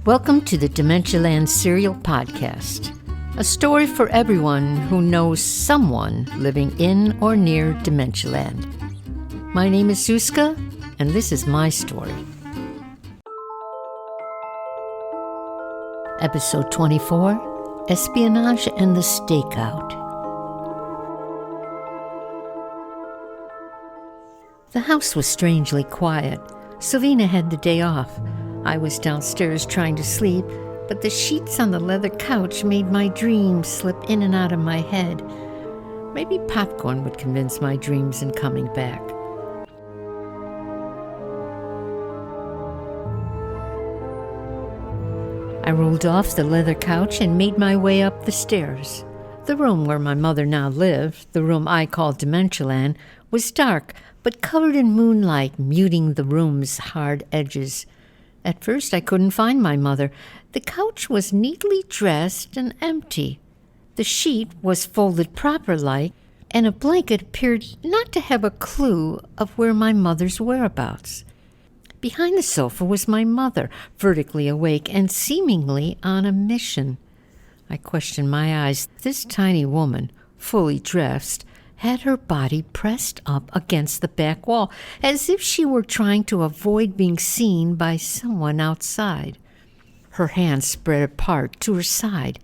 Welcome to the Dementialand Serial Podcast, a story for everyone who knows someone living in or near Dementialand. My name is Suzka, and this is my story. Episode 24, Espionage and the Stakeout. The house was strangely quiet. Sylvina had the day off. I was downstairs trying to sleep, but the sheets on the leather couch made my dreams slip in and out of my head. Maybe popcorn would convince my dreams in coming back. I rolled off the leather couch and made my way up the stairs. The room where my mother now lived, the room I called Dementialand, was dark but covered in moonlight, muting the room's hard edges. At first I couldn't find my mother. The couch was neatly dressed and empty. The sheet was folded proper-like, and a blanket appeared not to have a clue of where my mother's whereabouts. Behind the sofa was my mother, vertically awake and seemingly on a mission. I questioned my eyes. This tiny woman, fully dressed, had her body pressed up against the back wall, as if she were trying to avoid being seen by someone outside. Her hands spread apart to her side.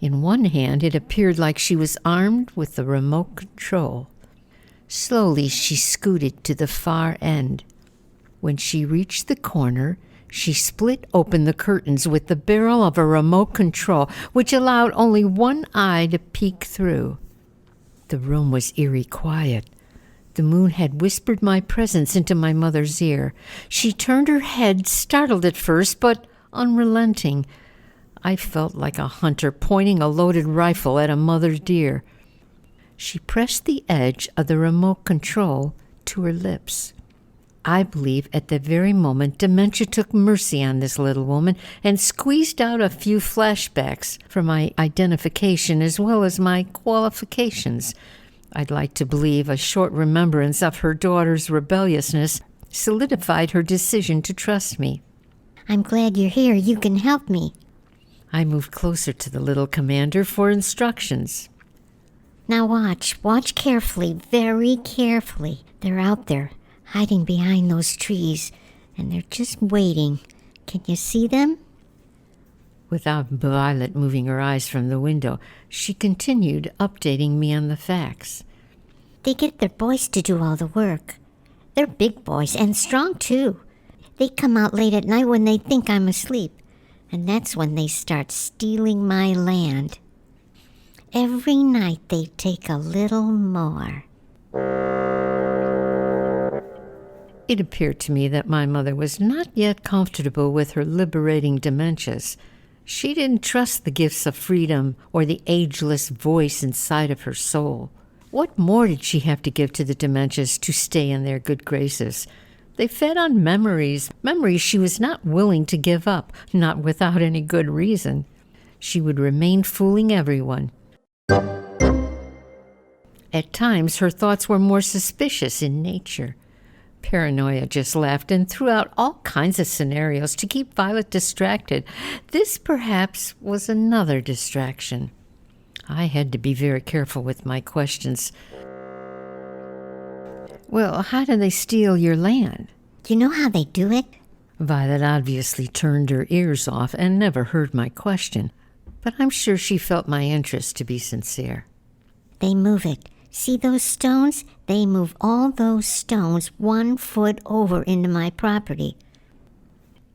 In one hand, it appeared like she was armed with the remote control. Slowly, she scooted to the far end. When she reached the corner, she split open the curtains with the barrel of a remote control, which allowed only one eye to peek through. The room was eerie quiet. The moon had whispered my presence into my mother's ear. She turned her head, startled at first, but unrelenting. I felt like a hunter pointing a loaded rifle at a mother deer. She pressed the edge of the remote control to her lips. I believe at the very moment dementia took mercy on this little woman and squeezed out a few flashbacks for my identification as well as my qualifications. I'd like to believe a short remembrance of her daughter's rebelliousness solidified her decision to trust me. I'm glad you're here. You can help me. I moved closer to the little commander for instructions. Now watch carefully, very carefully. They're out there, hiding behind those trees, and they're just waiting. Can you see them? Without Violet moving her eyes from the window, she continued updating me on the facts. They get their boys to do all the work. They're big boys and strong too. They come out late at night when they think I'm asleep, and that's when they start stealing my land. Every night they take a little more. It appeared to me that my mother was not yet comfortable with her liberating dementias. She didn't trust the gifts of freedom or the ageless voice inside of her soul. What more did she have to give to the dementias to stay in their good graces? They fed on memories she was not willing to give up, not without any good reason. She would remain fooling everyone. At times, her thoughts were more suspicious in nature. Paranoia just laughed and threw out all kinds of scenarios to keep Violet distracted. This, perhaps, was another distraction. I had to be very careful with my questions. Well, how do they steal your land? You know how they do it? Violet obviously turned her ears off and never heard my question, but I'm sure she felt my interest to be sincere. They move it. See those stones? They move all those stones 1 foot over into my property.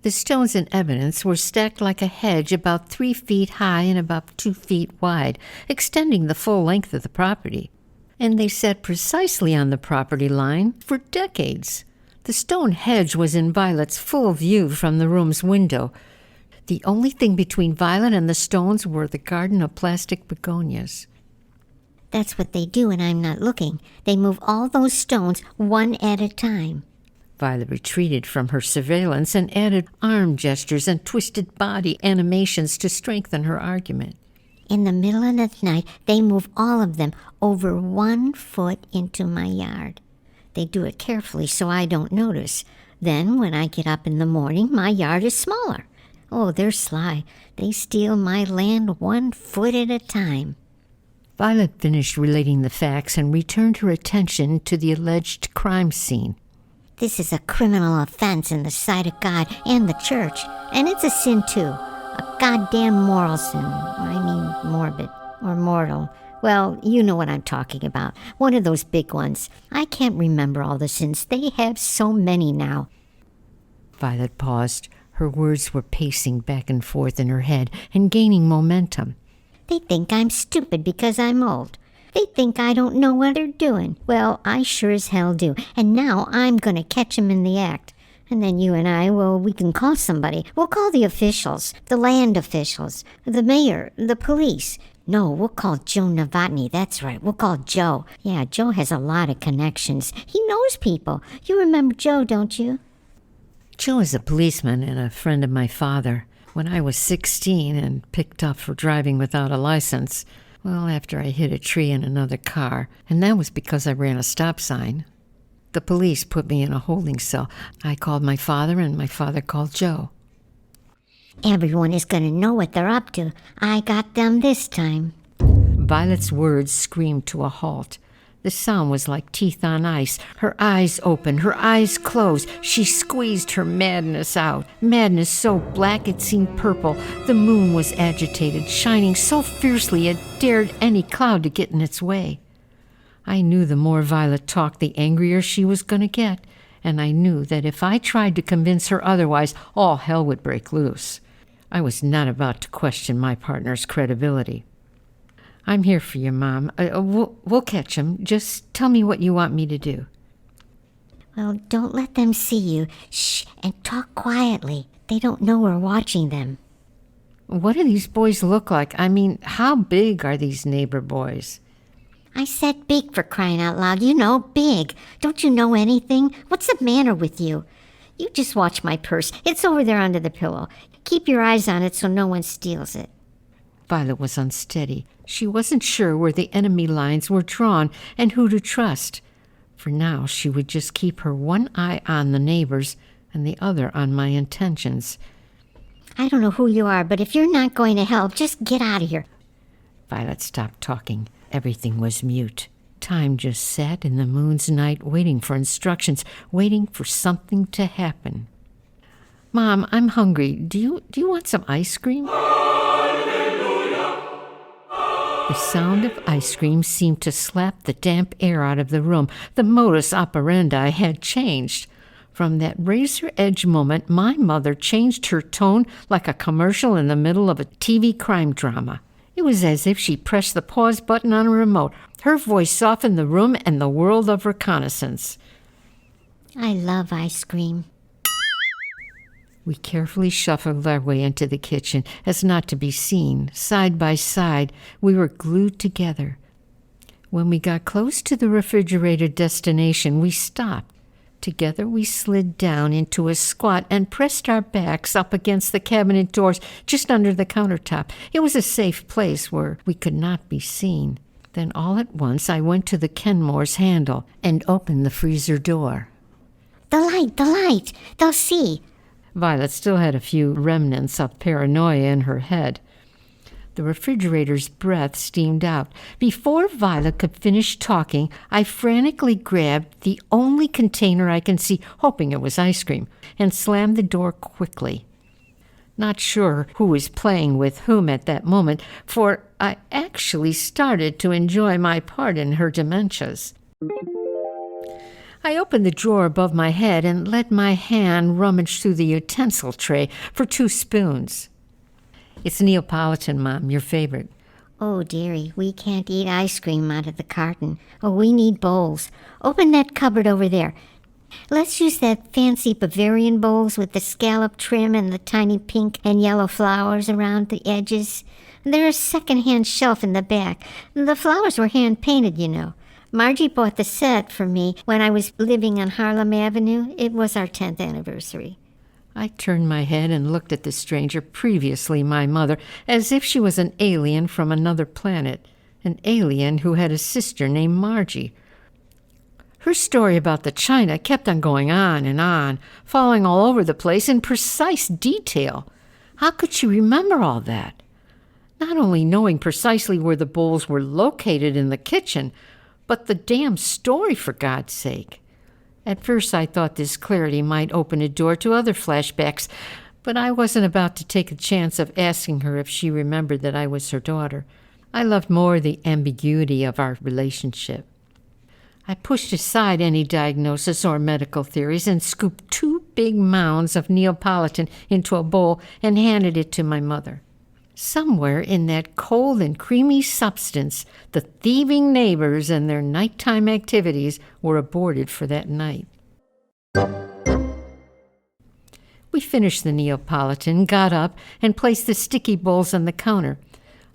The stones in evidence were stacked like a hedge about 3 feet high and about 2 feet wide, extending the full length of the property. And they sat precisely on the property line for decades. The stone hedge was in Violet's full view from the room's window. The only thing between Violet and the stones were the garden of plastic begonias. That's what they do when I'm not looking. They move all those stones one at a time. Violet retreated from her surveillance and added arm gestures and twisted body animations to strengthen her argument. In the middle of the night, they move all of them over 1 foot into my yard. They do it carefully so I don't notice. Then, when I get up in the morning, my yard is smaller. Oh, they're sly. They steal my land 1 foot at a time. Violet finished relating the facts and returned her attention to the alleged crime scene. This is a criminal offense in the sight of God and the church, and it's a sin too. A goddamn moral sin. I mean morbid or mortal. Well, you know what I'm talking about. One of those big ones. I can't remember all the sins. They have so many now. Violet paused. Her words were pacing back and forth in her head and gaining momentum. They think I'm stupid because I'm old. They think I don't know what they're doing. Well, I sure as hell do. And now I'm going to catch 'em in the act. And then you and I, well, we can call somebody. We'll call the officials, the land officials, the mayor, the police. No, we'll call Joe Novotny. That's right. We'll call Joe. Yeah, Joe has a lot of connections. He knows people. You remember Joe, don't you? Joe is a policeman and a friend of my father. When I was 16 and picked up for driving without a license, well, after I hit a tree in another car, and that was because I ran a stop sign. The police put me in a holding cell. I called my father, and my father called Joe. Everyone is going to know what they're up to. I got them this time. Violet's words screamed to a halt. The sound was like teeth on ice. Her eyes opened, her eyes closed. She squeezed her madness out. Madness so black it seemed purple. The moon was agitated, shining so fiercely it dared any cloud to get in its way. I knew the more Violet talked, the angrier she was going to get, and I knew that if I tried to convince her otherwise, all hell would break loose. I was not about to question my partner's credibility. I'm here for you, Mom. We'll catch him. Just tell me what you want me to do. Well, don't let them see you. Shh, and talk quietly. They don't know we're watching them. What do these boys look like? I mean, how big are these neighbor boys? I said big, for crying out loud. You know, big. Don't you know anything? What's the matter with you? You just watch my purse. It's over there under the pillow. Keep your eyes on it so no one steals it. Violet was unsteady. She wasn't sure where the enemy lines were drawn and who to trust. For now, she would just keep her one eye on the neighbors and the other on my intentions. I don't know who you are, but if you're not going to help, just get out of here. Violet stopped talking. Everything was mute. Time just sat in the moon's night waiting for instructions, waiting for something to happen. Mom, I'm hungry. Do you want some ice cream? The sound of ice cream seemed to slap the damp air out of the room. The modus operandi had changed. From that razor-edge moment, my mother changed her tone like a commercial in the middle of a TV crime drama. It was as if she pressed the pause button on a remote. Her voice softened the room and the world of reconnaissance. I love ice cream. We carefully shuffled our way into the kitchen, as not to be seen. Side by side, we were glued together. When we got close to the refrigerated destination, we stopped. Together we slid down into a squat and pressed our backs up against the cabinet doors just under the countertop. It was a safe place where we could not be seen. Then all at once I went to the Kenmore's handle and opened the freezer door. The light! They'll see! Violet still had a few remnants of paranoia in her head. The refrigerator's breath steamed out. Before Violet could finish talking, I frantically grabbed the only container I can see, hoping it was ice cream, and slammed the door quickly. Not sure who was playing with whom at that moment, for I actually started to enjoy my part in her dementias. I opened the drawer above my head and let my hand rummage through the utensil tray for 2 spoons. It's Neapolitan, Mom, your favorite. Oh, dearie, we can't eat ice cream out of the carton. Oh, we need bowls. Open that cupboard over there. Let's use that fancy Bavarian bowls with the scallop trim and the tiny pink and yellow flowers around the edges. There's a second-hand shelf in the back. The flowers were hand-painted, you know. Margie bought the set for me when I was living on Harlem Avenue. It was our 10th anniversary. I turned my head and looked at the stranger, previously my mother, as if she was an alien from another planet, an alien who had a sister named Margie. Her story about the china kept on going on and on, falling all over the place in precise detail. How could she remember all that? Not only knowing precisely where the bowls were located in the kitchen, but the damn story, for God's sake. At first I thought this clarity might open a door to other flashbacks, but I wasn't about to take a chance of asking her if she remembered that I was her daughter. I loved more the ambiguity of our relationship. I pushed aside any diagnosis or medical theories and scooped 2 big mounds of Neapolitan into a bowl and handed it to my mother. Somewhere in that cold and creamy substance, the thieving neighbors and their nighttime activities were aborted for that night. We finished the Neapolitan, got up, and placed the sticky bowls on the counter.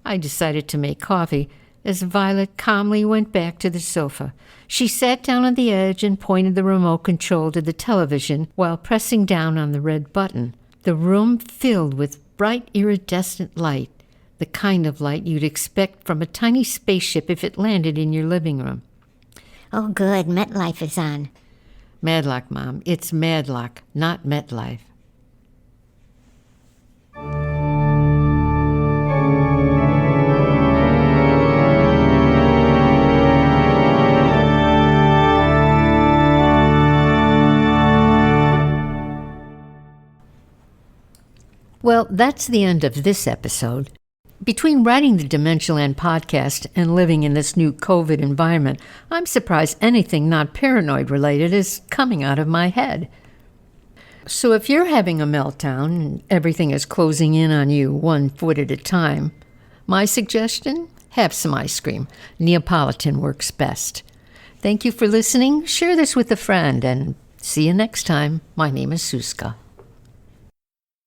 I decided to make coffee as Violet calmly went back to the sofa. She sat down on the edge and pointed the remote control to the television while pressing down on the red button. The room filled with bright iridescent light, the kind of light you'd expect from a tiny spaceship if it landed in your living room. Oh, good. MetLife is on. Madlock, Mom. It's Madlock, not MetLife. Well, that's the end of this episode. Between writing the Dementialand podcast and living in this new COVID environment, I'm surprised anything not paranoid related is coming out of my head. So if you're having a meltdown and everything is closing in on you 1 foot at a time, my suggestion, have some ice cream. Neapolitan works best. Thank you for listening. Share this with a friend and see you next time. My name is Suzka.